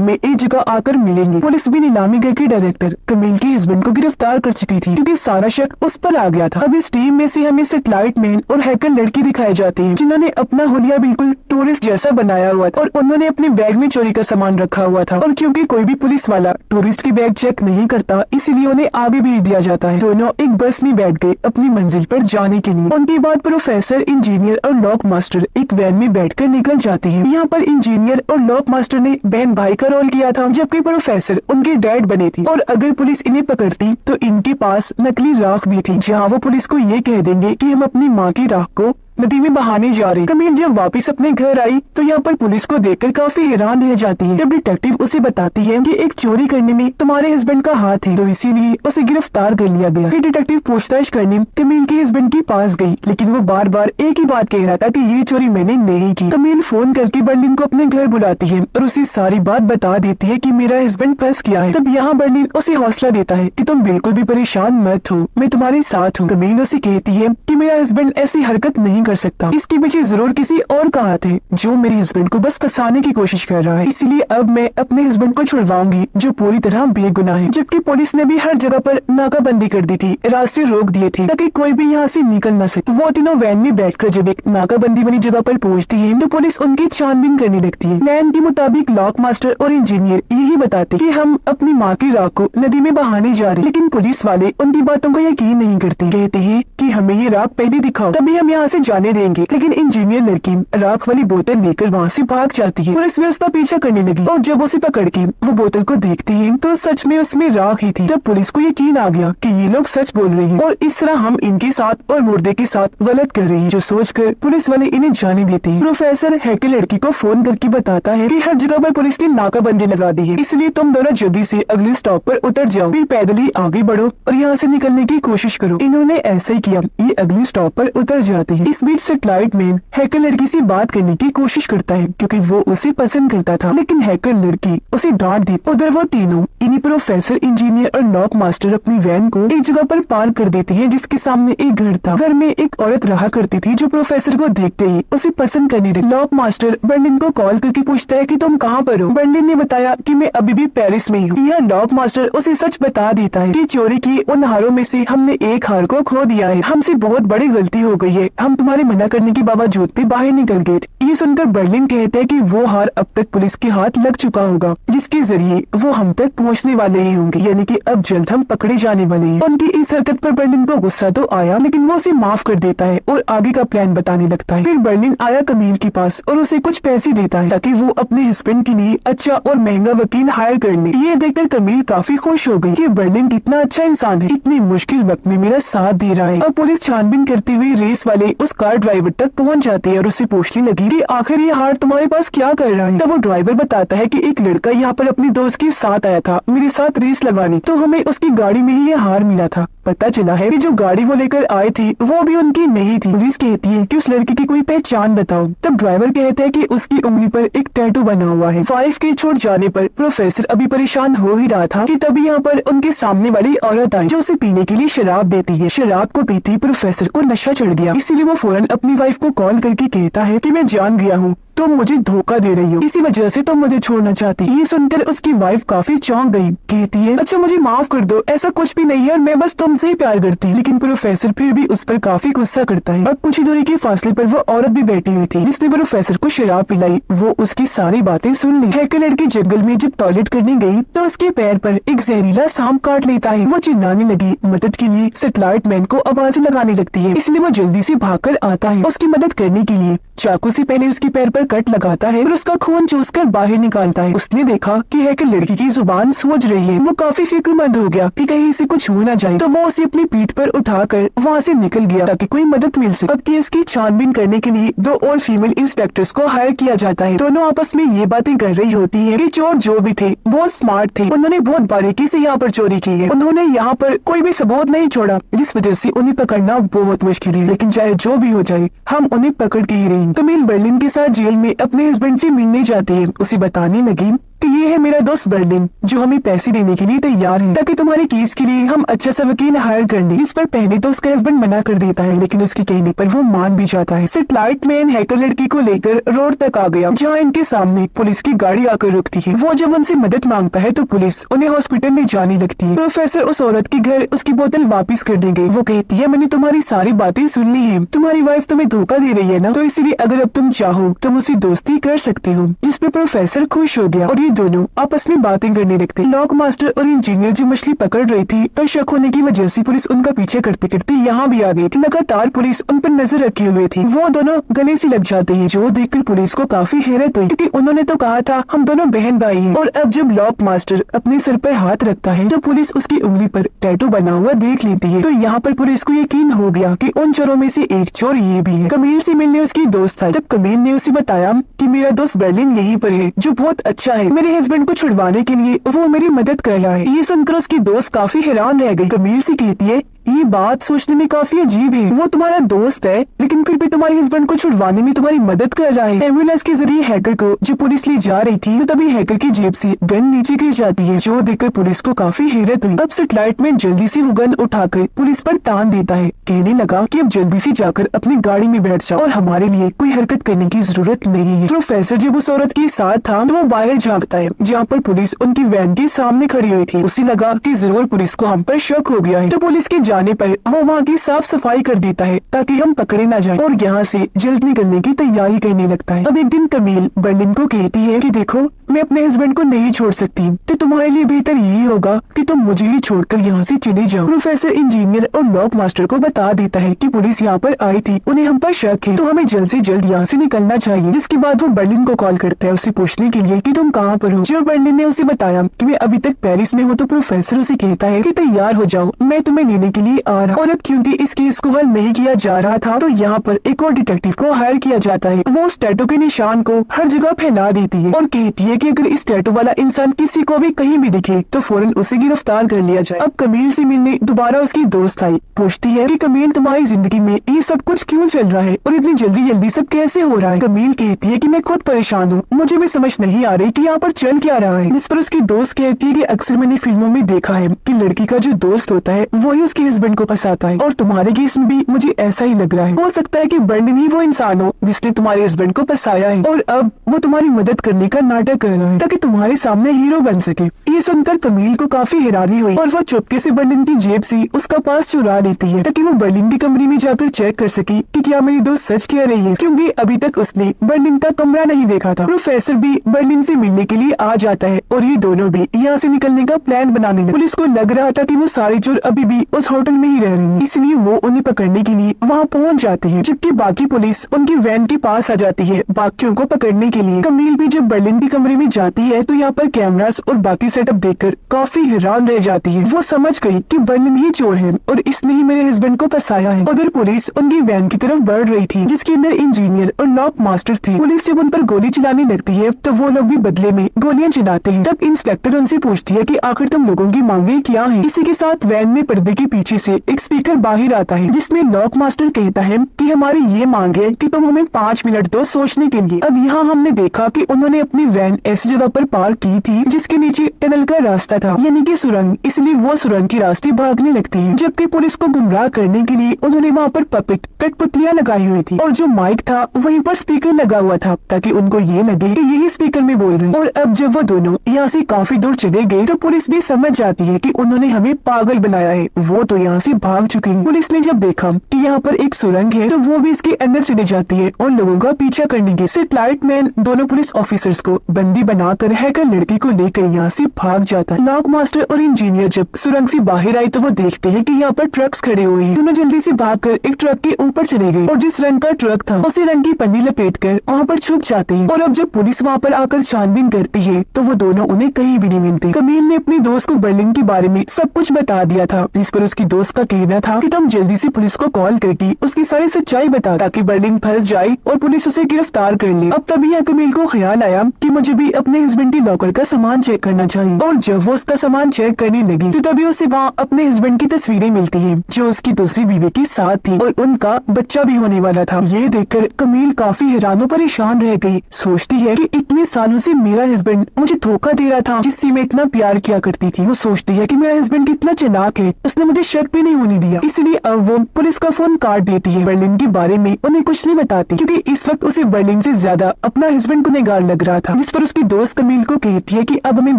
में एक जगह आकर मिलेंगे। पुलिस भी नीलामी घर के डायरेक्टर कमील के हस्बैंड को गिरफ्तार कर चुकी थी, क्योंकि सारा शक उस पर आ गया था। अब इस टीम में से हमें सेटेलाइट मैन और हैकर लड़की दिखाए जाते हैं, जिन्होंने अपना हुलिया बिल्कुल टूरिस्ट जैसा बनाया हुआ था और उन्होंने अपने बैग में चोरी का सामान रखा हुआ था। और क्योंकि कोई भी पुलिस वाला टूरिस्ट की बैग चेक नहीं करता, इसीलिए उन्हें आगे भेज दिया जाता है। दोनों एक बस में बैठ गए अपनी मंजिल पर जाने के लिए। उनके बाद प्रोफेसर, इंजीनियर और लॉक मास्टर एक वैन में बैठकर निकल जाते हैं। यहाँ पर इंजीनियर और लॉक मास्टर ने बहन भाई का रोल किया था, जबकि प्रोफेसर उनके डैड बने थे। और अगर पुलिस इन्हें पकड़ती तो इनके पास नकली राख भी थी, जहाँ वो पुलिस को ये कह देंगे कि हम अपनी माँ की राख को नदी में बहाने जा रहे। कमील जब वापस अपने घर आई तो यहाँ पर पुलिस को देखकर काफी हैरान रह जाती है। जब डिटेक्टिव उसे बताती है कि एक चोरी करने में तुम्हारे हस्बैंड का हाथ है, तो इसीलिए उसे गिरफ्तार कर लिया गया। फिर डिटेक्टिव पूछताछ करने कमील के हस्बैंड के पास गई, लेकिन वो बार बार एक ही बात कह रहा था कि ये चोरी मैंने नहीं की। कमील फोन करके बर्लिन को अपने घर बुलाती है और उसे सारी बात बता देती है कि मेरा हस्बैंड फंस गया है। तब यहाँ बर्लिन उसे हौसला देता है कि तुम बिल्कुल भी परेशान मत हो, मैं तुम्हारे साथ हूँ। कमील उसे कहती है कि मेरा हस्बैंड ऐसी हरकत नहीं कर सकता, इसके पीछे जरूर किसी और का हाथ है जो मेरे हस्बैंड को बस फंसाने की कोशिश कर रहा है। इसलिए अब मैं अपने हस्बैंड को छुड़वाऊंगी जो पूरी तरह बेगुनाह है। जबकि पुलिस ने भी हर जगह पर नाकाबंदी कर दी थी, रास्ते रोक दिए थे ताकि कोई भी यहाँ से निकल न सके। वो तीनों वैन में बैठकर जब एक नाकाबंदी वाली जगह पर पहुँचती है तो पुलिस उनकी छानबीन करने लगती है। प्लान के मुताबिक लॉक मास्टर और इंजीनियर यही बताते कि हम अपनी माँ की राख को नदी में बहाने जा रहे, लेकिन पुलिस वाले उनकी बातों को यकीन नहीं करते। कहते हैं कि हमें ये राख पहले दिखाओ, तभी हम यहाँ से जाने देंगे। लेकिन इंजीनियर लड़की राख वाली बोतल लेकर वहाँ से भाग जाती है। पुलिस भी उसका पीछा करने लगी और जब उसे पकड़ के वो बोतल को देखती है तो सच में उसमें राख ही थी। तब पुलिस को यकीन आ गया कि ये लोग सच बोल रहे हैं और इस तरह हम इनके साथ और मुर्दे के साथ गलत कर रहे हैं, जो सोचकर पुलिस वाले इन्हें जाने देते हैं। प्रोफेसर हैकर लड़की को फोन करके बताता है कि हर जगह पर पुलिस ने नाकाबंदी लगा दी है, इसलिए तुम दोनों जल्दी से अगले स्टॉप पर उतर जाओ, फिर पैदल ही आगे बढ़ो और यहाँ से निकलने की कोशिश करो। इन्होंने ऐसा ही किया, ये अगले स्टॉप पर उतर जाते हैं। इस बीच सेटेलाइट मैन हैकर लड़की से बात करने की कोशिश करता है क्योंकि वो उसे पसंद करता था, लेकिन हैकर लड़की उसे डांट देती। उधर वो तीनों इन्हीं प्रोफेसर, इंजीनियर और लॉक मास्टर अपनी वैन को एक जगह पर पार्क कर देते हैं जिसके सामने एक घर था। घर में एक औरत रहा करती थी जो प्रोफेसर को देखते ही उसे पसंद करने लगी। लॉक मास्टर बर्लिन को कॉल करके पूछता है कि तुम कहाँ पर हो। बर्लिन ने बताया कि मैं अभी भी पेरिस में हूँ। यह लॉक मास्टर उसे सच बता देता है कि चोरी की उन हारों में से हमने एक हार को खो दिया है, हमसे बहुत बड़ी गलती हो गई है, हम तुम्हारे मना करने के बावजूद भी बाहर निकल गए थे। ये सुनकर बर्लिन कहता है कि वो हार अब तक पुलिस के हाथ लग चुका होगा, जिसके जरिए वो हम तक पहुंचने वाले ही होंगे, यानी कि अब जल्द हम पकड़े जाने वाले हैं। उनकी इस हरकत पर बर्लिन को गुस्सा तो आया, लेकिन वो उसे माफ कर देता है और आगे का प्लान बताने लगता है। फिर बर्लिन आया कमील के पास और उसे कुछ पैसे देता है ताकि वो अपने हस्बैंड के लिए अच्छा और महंगा वकील हायर कर ले। ये देखकर कमील काफी खुश हो गई कि बर्लिन कितना अच्छा इंसान है, इतनी मुश्किल वक्त में मेरा साथ दे रहा है। अब पुलिस छानबीन करते हुए रेस वाले उस कार ड्राइवर तक पहुंच जाती है और उससे पूछने लगी कि आखिर ये हार तुम्हारे पास क्या कर रहा है। तब वो ड्राइवर बताता है कि एक लड़का यहाँ पर अपनी दोस्त के साथ आया था मेरे साथ रेस लगाने, तो हमें उसकी गाड़ी में ही ये हार मिला था। पता चला है कि जो गाड़ी वो लेकर आए थे वो भी उनकी नहीं थी। पुलिस कहती है कि उस लड़के की कोई पहचान बताओ। तब ड्राइवर कहता है कि उसकी उंगली पर एक टैटू बना हुआ है। 5 के छोड़ जाने पर प्रोफेसर अभी परेशान हो ही रहा था कि तभी यहाँ पर उनके सामने वाली औरत आई जो उसे पीने के लिए शराब देती है। शराब को पीते ही प्रोफेसर को नशा चढ़ गया, इसीलिए वो फौरन अपनी वाइफ को कॉल करके कहता है कि मैं जान गया हूँ तुम मुझे धोखा दे रही हो, इसी वजह से तुम मुझे छोड़ना चाहती। ये सुनकर उसकी वाइफ काफी चौंक गई। कहती है अच्छा मुझे माफ कर दो, ऐसा कुछ भी नहीं है और मैं बस तुमसे ही प्यार करती हूँ। लेकिन प्रोफेसर फिर भी उस पर काफी गुस्सा करता है। अब कुछ ही दूरी के फासले पर वो औरत भी बैठी हुई थी जिसने प्रोफेसर को शराब पिलाई। वो उसकी सारी बातें सुन ली। हैकर लड़की जंगल में जब टॉयलेट करने गई तो उसके पैर पर एक जहरीला सांप काट लेता है। वो चिल्लाने लगी मदद के लिए। सैटेलाइट मैन को आवाजें लगाने लगती है, इसलिए वो जल्दी से भागकर आता है उसकी मदद करने के लिए। चाकू से पहले उसके पैर पर कट लगाता है और उसका खून चूसकर बाहर निकालता है। उसने देखा कि हैकर लड़की की जुबान सूज रही है। वो काफी फिक्रमंद हो गया कि कहीं इसे कुछ हो न जाए, तो वो उसे अपनी पीठ पर उठाकर वहाँ से निकल गया ताकि कोई मदद मिल सके। अब केस की छानबीन करने के लिए 2 और फीमेल इंस्पेक्टर्स को हायर किया जाता है। दोनों आपस में ये बातें कर रही होती है कि चोर जो भी थे बहुत स्मार्ट थे, उन्होंने बहुत बारीकी से यहाँ पर चोरी की है। उन्होंने यहाँ पर कोई भी सबूत नहीं छोड़ा, जिस वजह से उन्हें पकड़ना बहुत मुश्किल है। लेकिन चाहे जो भी हो जाए हम उन्हें पकड़ के ही रहेंगे। कमील बर्लिन के साथ जेल में अपने हस्बैंड से मिलने जाती है। उसे बताने लगी कि ये है मेरा दोस्त बर्लिन जो हमें पैसे देने के लिए तैयार है ताकि तुम्हारे केस के लिए हम अच्छा सा वकील हायर कर लें। जिस पर पहले तो उसका हस्बैंड मना कर देता है, लेकिन उसके कहने पर वो मान भी जाता है। सैटेलाइट मैन हैकर लड़की को लेकर रोड तक आ गया जहाँ इनके सामने पुलिस की गाड़ी आकर रुकती है। वो जब उनसे मदद मांगता है तो पुलिस उन्हें हॉस्पिटल में जाने लगती है। प्रोफेसर उस औरत के घर उसकी बोतल वापिस करने गई। वो कहती है मैंने तुम्हारी सारी बातें सुन ली है, तुम्हारी वाइफ तुम्हें धोखा दे रही है ना, तो इसलिए अगर अब तुम चाहो तुम उससे दोस्ती कर सकते हो। जिस पे प्रोफेसर खुश हो गया और ये दोनों आपस में बातें करने लगते। लॉक मास्टर और इंजीनियर जो मछली पकड़ रही थी तो शक होने की वजह से पुलिस उनका पीछे करते करते यहाँ भी आ गई थी। लगातार पुलिस उन पर नजर रखे हुए थी। वो दोनों गले से लग जाते हैं, जो देखकर पुलिस को काफी हैरत हुई क्योंकि उन्होंने तो कहा था हम दोनों बहन भाई हैं। और अब जब लॉक मास्टर अपने सर पर हाथ रखता है तो पुलिस उसकी उंगली पर टैटू बना हुआ देख लेती है। तो यहाँ पर पुलिस को यकीन हो गया कि उन चोरों में से एक चोर ये भी है। कमील से मिलने उसकी दोस्त था। तब कमील ने उसे बताया कि मेरा दोस्त बर्लिन यहीं पर है जो बहुत अच्छा है, मेरे हस्बैंड को छुड़वाने के लिए वो मेरी मदद कर रहा है। ये सुनकर उसकी दोस्त काफी हैरान रह गई। कमील से कहती है ये बात सोचने में काफी अजीब है, वो तुम्हारा दोस्त है लेकिन फिर भी तुम्हारे हस्बैंड को छुड़वाने में तुम्हारी मदद कर रहा है। एम्बुलेंस के जरिए हैकर को जो पुलिस ले जा रही थी तो तभी हैकर की जेब से गन नीचे गिर जाती है, जो देखकर पुलिस को काफी हैरत हुई। अब सैटेलाइट मैन जल्दी से वो गन उठाकर पुलिस पर तान देता है। कहने लगा कि अब जल्दी से जाकर अपनी गाड़ी में बैठ जाओ और हमारे लिए कोई हरकत करने की जरूरत नहीं है। प्रोफेसर जब उस औरत के साथ था तो वो बाहर झांकता है जहाँ पर पुलिस उनकी वैन के सामने खड़ी हुई थी। उसे लगा कि जरूर पुलिस को हम पर शक हो गया है, तो पुलिस के जाने पर वो वहाँ की साफ सफाई कर देता है ताकि हम पकड़े न जाएं और यहाँ से जल्द निकलने की तैयारी करने लगता है। अब एक दिन कमील बर्लिन को कहती है कि देखो मैं अपने हस्बैंड को नहीं छोड़ सकती, तो तुम्हारे लिए बेहतर यही होगा कि तुम मुझे ही छोड़कर यहाँ से चले जाओ। प्रोफेसर इंजीनियर और लॉक मास्टर को बता देता है कि पुलिस यहाँ पर आई थी, उन्हें हम पर शक है, तो हमें जल्द से जल्द यहाँ से निकलना चाहिए। जिसके बाद वो बर्लिन को कॉल करता है उसे पूछने के लिए कि तुम कहाँ पर हो। जब बर्लिन ने उसे बताया कि मैं अभी तक पेरिस में हूँ तो प्रोफेसर उसे कहता है कि तैयार हो जाओ, मैं तुम्हें लेने के लिए आ रहा। और अब क्योंकि इस केस को हल नहीं किया जा रहा था तो यहाँ पर एक और डिटेक्टिव को हायर किया जाता है। वो उस टैटू के निशान को हर जगह फैला देती है और कहती है कि अगर इस टैटू वाला इंसान किसी को भी कहीं भी दिखे तो फौरन उसे गिरफ्तार कर लिया जाए। अब कमील से मिलने दोबारा उसकी दोस्त आई। पूछती है कि कमील तुम्हारी जिंदगी में ये सब कुछ क्यों चल रहा है और इतनी जल्दी जल्दी सब कैसे हो रहा है। कमील कहती है कि मैं खुद परेशान हूँ, मुझे भी समझ नहीं आ रही कि यहाँ पर चल क्या रहा है। जिस पर उसकी दोस्त कहती है कि अक्सर मैंने फिल्मों में देखा है कि लड़की का जो दोस्त होता है वही उसके हस्बैंड को फंसाता है और तुम्हारे केस में भी मुझे ऐसा ही लग रहा है। हो सकता है कि बर्लिन ही वो इंसान हो जिसने तुम्हारे हस्बैंड को फंसाया है और अब वो तुम्हारी मदद करने का नाटक कर रहा है ताकि तुम्हारे सामने हीरो बन सके। ये सुनकर कमील को काफी हैरानी हुई और वो चुपके से बर्लिन की जेब से उसका पास चुरा लेती है ताकि वो बर्लिन के कमरे में जाकर चेक कर सके कि क्या मेरी दोस्त सच कह रही है, क्योंकि अभी तक उसने बर्लिन का कमरा नहीं देखा था। प्रोफेसर भी बर्लिन से मिलने के लिए आ जाता है और ये दोनों भी यहाँ से निकलने का प्लान बनाने लगे। पुलिस को लग रहा था कि वो सारे चोर अभी भी उस होटल में ही रह रहे हैं, इसलिए वो उन्हें पकड़ने के लिए वहाँ पहुँच जाते हैं, जबकि बाकी पुलिस उनकी वैन के पास आ जाती है बाकियों को पकड़ने के लिए। कमील भी जब बर्लिन के कमरे में जाती है तो यहाँ पर कैमरास और बाकी सेटअप देखकर काफी हैरान रह जाती है। वो समझ गई कि बर्लिन ही चोर है और इसने ही मेरे हस्बैंड को फंसाया है। उधर पुलिस उनकी वैन की तरफ बढ़ रही थी जिसके अंदर इंजीनियर और लॉक मास्टर थे। पुलिस जब उन पर गोली चलाने लगती है तो वो लोग भी बदले में गोलियां चलाते हैं। तब इंस्पेक्टर उनसे पूछती है कि आखिर तुम लोगों की मांगे क्या है। इसी के साथ वैन में पर्दे के पीछे पीछे से एक स्पीकर बाहर आता है जिसमें लॉक मास्टर कहता है कि हमारी ये मांग है कि तुम हमें 5 मिनट दो सोचने के लिए। अब यहाँ हमने देखा कि उन्होंने अपनी वैन ऐसी जगह पर पार्क की थी जिसके नीचे टनल का रास्ता था, यानी कि सुरंग, इसलिए वो सुरंग के रास्ते भागने लगते हैं। जबकि पुलिस को गुमराह करने के लिए उन्होंने वहाँ पर पपेट कठपुतलियां लगाई हुई थी और जो माइक था वहीं पर स्पीकर लगा हुआ था ताकि उनको ये लगे कि यही स्पीकर में बोल रहे हैं। और अब जब वो दोनों यहाँ से काफी दूर चले गए तो पुलिस भी समझ जाती है कि उन्होंने हमें पागल बनाया है, वो तो यहाँ से भाग चुके हैं। पुलिस ने जब देखा कि यहाँ पर एक सुरंग है तो वो भी इसके अंदर चली जाती है और लोगों का पीछा करने के सेटेलाइट मैन दोनों पुलिस ऑफिसर्स को बंदी बनाकर हैकर लड़की को लेकर यहाँ से भाग जाता है। लॉक मास्टर और इंजीनियर जब सुरंग से बाहर आए तो वो देखते हैं कि यहाँ पर ट्रक्स खड़े हुए हैं। दोनों जल्दी से भागकर एक ट्रक के ऊपर चले गए और जिस रंग का ट्रक था उसी रंग की पन्नी लपेटकर वहाँ पर छुप जाते हैं। और अब जब पुलिस वहाँ पर आकर छानबीन करती है तो वो दोनों उन्हें कहीं भी नहीं मिलते। कमील ने अपने दोस्त को बर्लिन के बारे में सब कुछ बता दिया था, जिस पर उसकी दोस्त का कहना था कि तुम जल्दी से पुलिस को कॉल करके उसकी सारी सच्चाई बता ताकि बर्लिन फंस जाए और पुलिस उसे गिरफ्तार कर ले। अब तभी यहाँ कमील को ख्याल आया कि मुझे भी अपने हस्बैंड के लॉकर का सामान चेक करना चाहिए। और जब वो उसका सामान चेक करने लगी तो तभी उसे वहाँ अपने हस्बैंड की तस्वीरें मिलती है जो उसकी दूसरी बीवी के साथ थी और उनका बच्चा भी होने वाला था। ये देखकर कमील काफी हैरान और परेशान रह गई। सोचती है कि इतने सालों से मेरा हस्बैंड मुझे धोखा दे रहा था जिससे मैं इतना प्यार किया करती थी। वो सोचती है कि मेरा हस्बैंड कितना चालाक है, उसने मुझे शक भी नहीं होने दिया। इसलिए अब वो पुलिस का फोन काट देती है। बर्लिन के बारे में उन्हें कुछ नहीं बताती क्योंकि इस वक्त उसे बर्लिन से ज्यादा अपना हस्बैंड गुनहगार लग रहा था। जिस पर उसकी दोस्त कमील को कहती है कि अब हमें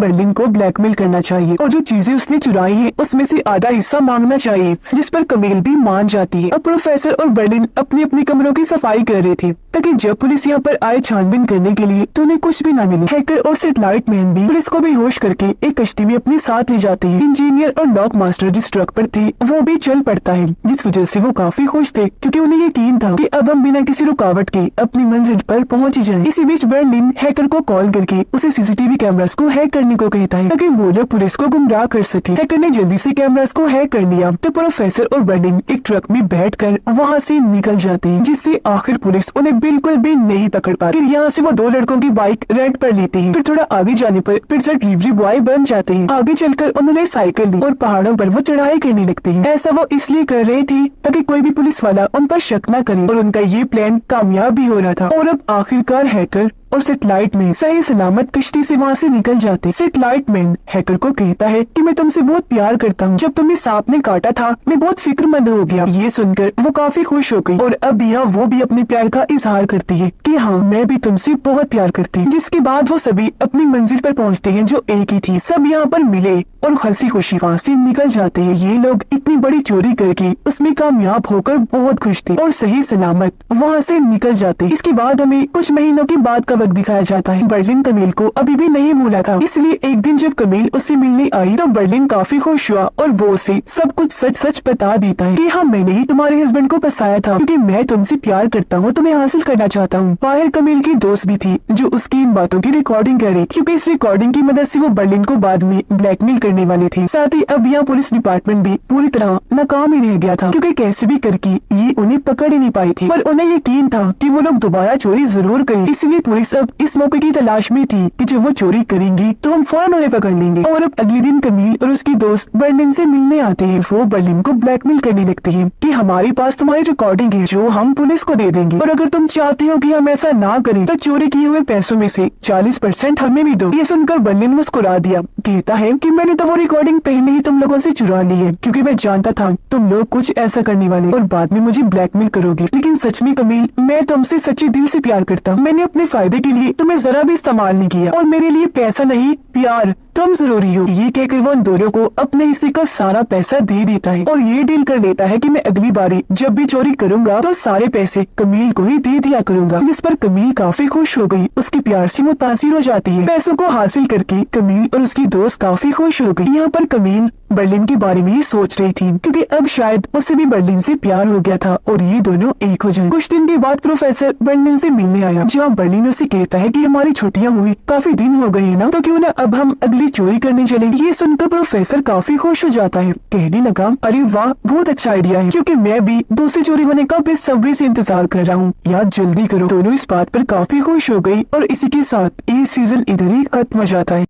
बर्लिन को ब्लैकमेल करना चाहिए और जो चीजें उसने चुराई है उसमें से आधा हिस्सा मांगना चाहिए, जिस पर कमील भी मान जाती है। अब प्रोफेसर और बर्लिन अपने अपने कमरों की सफाई कर रहे थे ताकि जब पुलिस यहाँ पर आए छानबीन करने के लिए तो उन्हें कुछ भी न मिले। हैकर और सेटेलाइट मैन भी पुलिस को बेहोश करके एक कश्ती में अपने साथ ले जाते हैं। इंजीनियर और लॉक मास्टर जिस ट्रक पर थे वो भी चल पड़ता है, जिस वजह से वो काफी खुश थे क्योंकि उन्हें यकीन था कि अब हम बिना किसी रुकावट के अपनी मंजिल पर पहुंच ही जाएं। इसी बीच बर्लिन हैकर को कॉल करके उसे सीसीटीवी कैमरास को हैक करने को कहता है ताकि वो लोग पुलिस को गुमराह कर सके। हैकर ने जल्दी से कैमरास को हैक कर लिया तो प्रोफेसर और बर्लिन एक ट्रक में बैठकर वहाँ से निकल जाते हैं, जिससे आखिर पुलिस उन्हें बिल्कुल भी नहीं पकड़ पाती। फिर यहाँ से वो दो लड़कों की बाइक रेंट पर लेते हैं। फिर थोड़ा आगे जाने पर पिज्जा डिलीवरी बॉय बन जाते हैं। आगे चलकर उन्होंने साइकिल ली और पहाड़ों पर वो चढ़ाई करने लगते हैं। ऐसा वो इसलिए कर रहे थे ताकि कोई भी पुलिस वाला उन पर शक न करे और उनका ये प्लान कामयाब भी हो रहा था। और अब आखिरकार हैकर और सेटेलाइट मैन सही सलामत कश्ती से वहाँ से निकल जाते। सेटेलाइट मैन हैकर को कहता है कि मैं तुमसे बहुत प्यार करता हूँ, जब तुम्हें सांप ने काटा था मैं बहुत फिक्रमंद हो गया। ये सुनकर वो काफी खुश हो गई और अब यहाँ वो भी अपने प्यार का इजहार करती है कि हाँ मैं भी तुमसे बहुत प्यार करती हूँ। जिसके बाद वो सभी अपनी मंजिल पर पहुँचते हैं जो एक ही थी। सब यहाँ पर मिले और हंसी खुशी वहाँ से निकल जाते हैं। ये लोग इतनी बड़ी चोरी करके उसमें कामयाब होकर बहुत खुश थे और सही सलामत वहाँ से निकल जाते। इसके बाद हमें कुछ महीनों के बाद का वक्त दिखाया जाता है। बर्लिन कमील को अभी भी नहीं भूला था, इसलिए एक दिन जब कमील उससे मिलने आई तो बर्लिन काफी खुश हुआ और वो उसे सब कुछ सच सच बता देता है कि हाँ मैंने ही तुम्हारे हस्बैंड को फंसाया था क्योंकि मैं तुमसे प्यार करता हूँ, तुम्हें हासिल करना चाहता हूँ। बाहर कमील की दोस्त भी थी जो उसकी इन बातों की रिकॉर्डिंग कर रही थी क्योंकि इस रिकॉर्डिंग की मदद से वो बर्लिन को बाद में ब्लैकमेल करने वाले थे। साथ ही अब यहाँ पुलिस डिपार्टमेंट भी पूरी तरह नाकाम ही रह गया था क्योंकि कैसे भी करके ये उन्हें पकड़ ही नहीं पाई थी, पर उन्हें यकीन था कि वो लोग दोबारा चोरी जरूर करें। इसलिए पुलिस अब इस मौके की तलाश में थी कि जब वो चोरी करेंगी तो हम फौरन उन्हें पकड़ लेंगे। और अब अगले दिन कमील और उसकी दोस्त बर्लिन से मिलने आते हैं। वो बर्लिन को ब्लैकमेल करने लगते हैं कि हमारे पास तुम्हारी रिकॉर्डिंग है जो हम पुलिस को दे देंगे और अगर तुम चाहते हो कि हम ऐसा ना करें तो चोरी किए हुए पैसों में से 40% हमें भी दो। ये सुनकर बर्लिन मुस्कुरा दिया, कहता है कि मैंने तो वो रिकॉर्डिंग पहले ही तुम लोगों से चुरा ली है क्योंकि मैं जानता था तुम लोग कुछ ऐसा करने वाले और बाद में मुझे ब्लैकमेल करोगे। लेकिन सच में कमील मैं तुमसे सच्चे दिल से प्यार करता हूँ, मैंने अपने फायदे के लिए तुम्हें जरा भी इस्तेमाल नहीं किया और मेरे लिए पैसा नहीं प्यार तुम जरूरी हो। ये कहकर वो उन दोनों को अपने हिस्से का सारा पैसा दे देता है और ये डील कर लेता है कि मैं अगली बारी जब भी चोरी करूंगा तो सारे पैसे कमील को ही दे दिया करूंगा। जिस पर कमील काफी खुश हो गई, उसके प्यार से मुतासिर हो जाती है। पैसों को हासिल करके कमील और उसकी दोस्त काफी खुश हो गई। यहाँ पर कमील बर्लिन के बारे में ही सोच रही थी क्योंकि अब शायद उससे भी बर्लिन से प्यार हो गया था और ये दोनों एक हो जाएं। कुछ दिन के बाद प्रोफेसर बर्लिन से मिलने आया जहाँ बर्लिन उसे कहता है कि हमारी छुट्टियां हुई काफी दिन हो गई है ना, तो क्यों ना अब हम अगली चोरी करने चले। ये सुनकर प्रोफेसर काफी खुश हो जाता है, कहने लगा अरे वाह बहुत अच्छा आइडिया है क्योंकि मैं भी दूसरी चोरी होने का बेसब्री से इंतजार कर रहा हूँ, यार जल्दी करो। दोनों इस बात पर काफी खुश हो गई और इसी के साथ ये सीजन इधर ही खत्म हो जाता है।